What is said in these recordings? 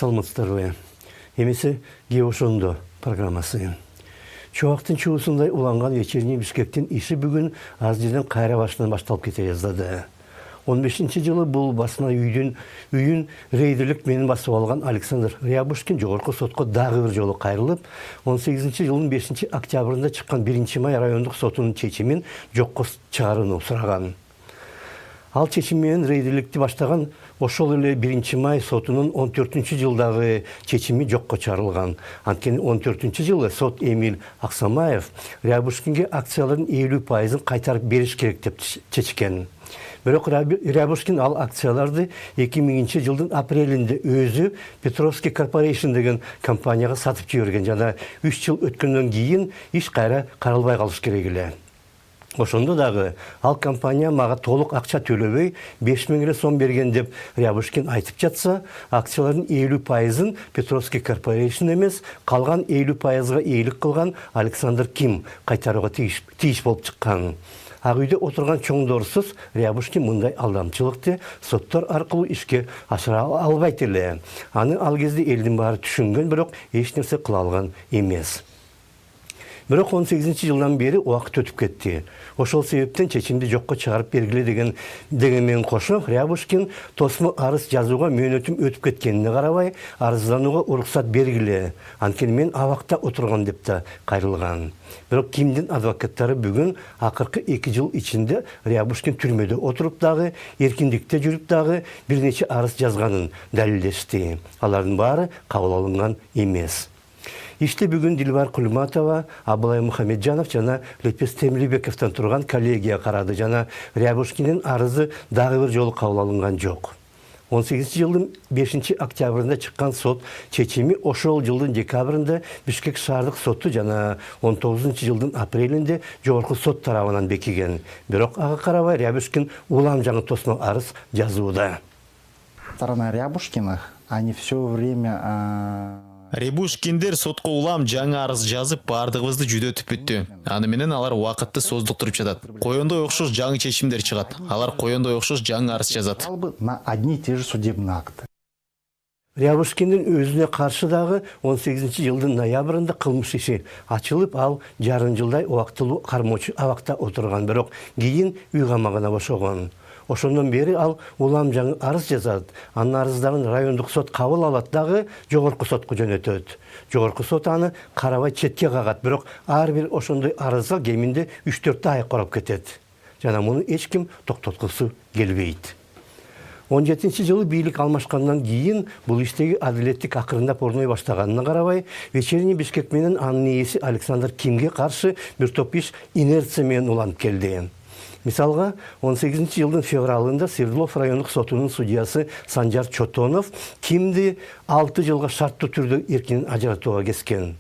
салмыттыры. Емесі Геошондо программасы. Чуақтың чуысындай уланған вечерний Бишкектен иши бүгін аздеден қайра башынан башталып кете жаздады. 15-ші жылы бұл басына үйін рейділік менің басып алған Александр Рябушкин жоғарғы сотқа дағы бір жолы қайрылып, 18-ші жылын 5 октябрында шыққан 1 май райондық сотының чечімін жоққа шығарыны сұраған. Ал чечіммен рейділікті баштаған ошол эле 1 май сотунун 14 жылдағы чечими жокко чыгарылган. Анткени 14 жылы сот Эмиль Аксамаев Рябушкинге акцияларын 50%-ын кайтарып бериш керек деп чечкен. Бирок Рябушкин ал акцияларды 2000 жылдын апрелинде өзү Петровский Corporation деген компанияга сатып жиберген жана 3 жыл өткөндөн кийин иш кайра каралбай калыш керек эле. Ошондо дагы ал компания мага толук акча төлөбөй 5000 сом берген деп Рябушкин айтып жатса, акциялардын 50%-ын Петровский Corporation эмес, калган 50%-га ээлик кылган Александр Ким кайтарууга тийиш болуп чыккан. Ак үйдө отурган чоңдорсуз Рябушкин мындай алдамчылыкты соттор аркылуу ишке ашыра албайт эле. Аны ал кезде элдин баары түшүнгөн, бирок эч нерсе кыла алган эмес. Бирок 18 жылдан бери убакыт өтүп кетти. Ошол себептен чечимди жокко чыгарып бергиле деген менен кошо Рябушкин тосмо арыз жазууга мөөнөтүм өтүп кеткенине карабай, арызданууга уруксат бергиле. Анткени мен абакта отурган деп да кайрылган. Бирок Кимдин адвокаттары бүгүн акыркы 2 жыл ичинде Рябушкин түрмөдө отуруп дагы, эркиндикте жүрүп дагы бир нече арыз жазганын далилдешти. Алардын баары кабыл алынган эмес. Иште бүгін Дилбар Кулматова, Абылай Мухамеджанов жана Лепес Темирбековтан турган коллегия карады жана Рябушкиндин арызы дагы бир жолу кабыл алынган жок. 18 жылдын 5 октябрында чыккан сот чечими ошол жылдын декабрында Бишкек шаардык соту жана 19 жылдын апрелинде жогорку сот тарабынан бекиген. Бирок ага карабай Рябушкин улам жаңы тосмо арыз жазууда. Сторона Рябушкиных, они все время Рябушкиндер сотко улам жаңы арыз жазып бардыгыбызды жүдөтүп бүттү. Аны менен алар убакытты создуктуруп жатат. Коёндой окшош жаңы чечимдер чыгат. Алар коёндой окшош жаңы арыз жазат. на одни и те же судебные акты. Рябушкиндин өзүнө каршы дагы 18 жылдын ноябрында кылмыш иши ачылып, ал жарым жылдай убактылуу кармоочу абакта отурган, бирок кийин үй камагына бошогон. Ошондон бери ал улам жаңы арыз жазат. Анын арыздарын райондук сот кабыл алат дагы жогорку сотко жөнөтөт. Жогорку сот аны карабай четке кагат, бирок ар бир ошондой арызга кеминде 3-4 ай карап кетет. Жана муну эч ким токтоткусу келбейт. 17 жылы бийлик алмашкандан кийин бул иштеги адилеттик акырындап орной баштаганына карабай, вечерний Бишкек менен анын ээси Александр Кимге каршы бир топ иш инерция менен уланып келди. Мисалга, 18 жылдын февралында Свердлов райондук сотунун судьясы Санжар Чотонов Кимди 6 жылга шарттуу түрдө эркинен ажыратууга кескен.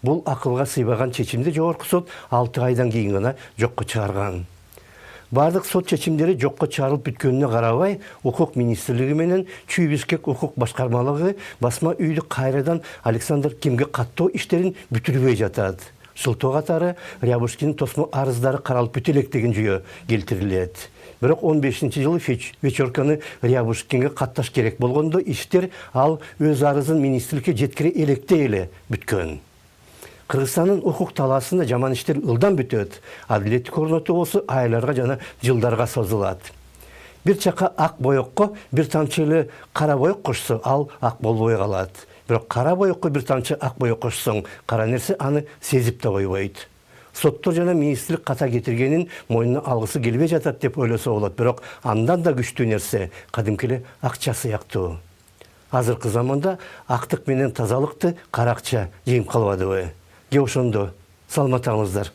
Бул акылга сыйбаган чечимди жогорку сот 6 айдан кийин гана жокко чыгарган. Бардык сот чечимдери жокко чыгарылып бүткөнүнө карабай, укук министрлиги менен Чүй Бишкек укук башкармалыгы басма үйдү кайрадан Александр Кимге каттоо иштерин бүтүрбөй жатат. Шылтоо катары Рябушкиндин тосмо арыздары каралып бүт элек деген жүйө келтирилет. Бирок 15 жылы вечерканы Рябушкинге катташ керек болгондо иштер ал өз арызын министрликке жеткире электе эле бүткөн. Кыргызстандын укук талаасында жаман иштер ылдам бүтөт. Адилеттик орнотуу болсо айларга жана жылдарга созулат. Бир чака ак боекко бир тамчы эле кара боек кошсо, ал ак болбой калат. Бирок кара боекко бир тамчы ак боек кошсоң, кара нерсе аны сезип да койбойт. Соттор жана министрлик ката кетиргенин мойнуна алгысы келбей жатат деп ойлосо болот, бирок андан да күчтүү нерсе кадимки эле акча сыяктуу. Азыркы заманда актык менен тазалыкты кара акча жеңип калбадыбы? Ошондо саламатыңыздар.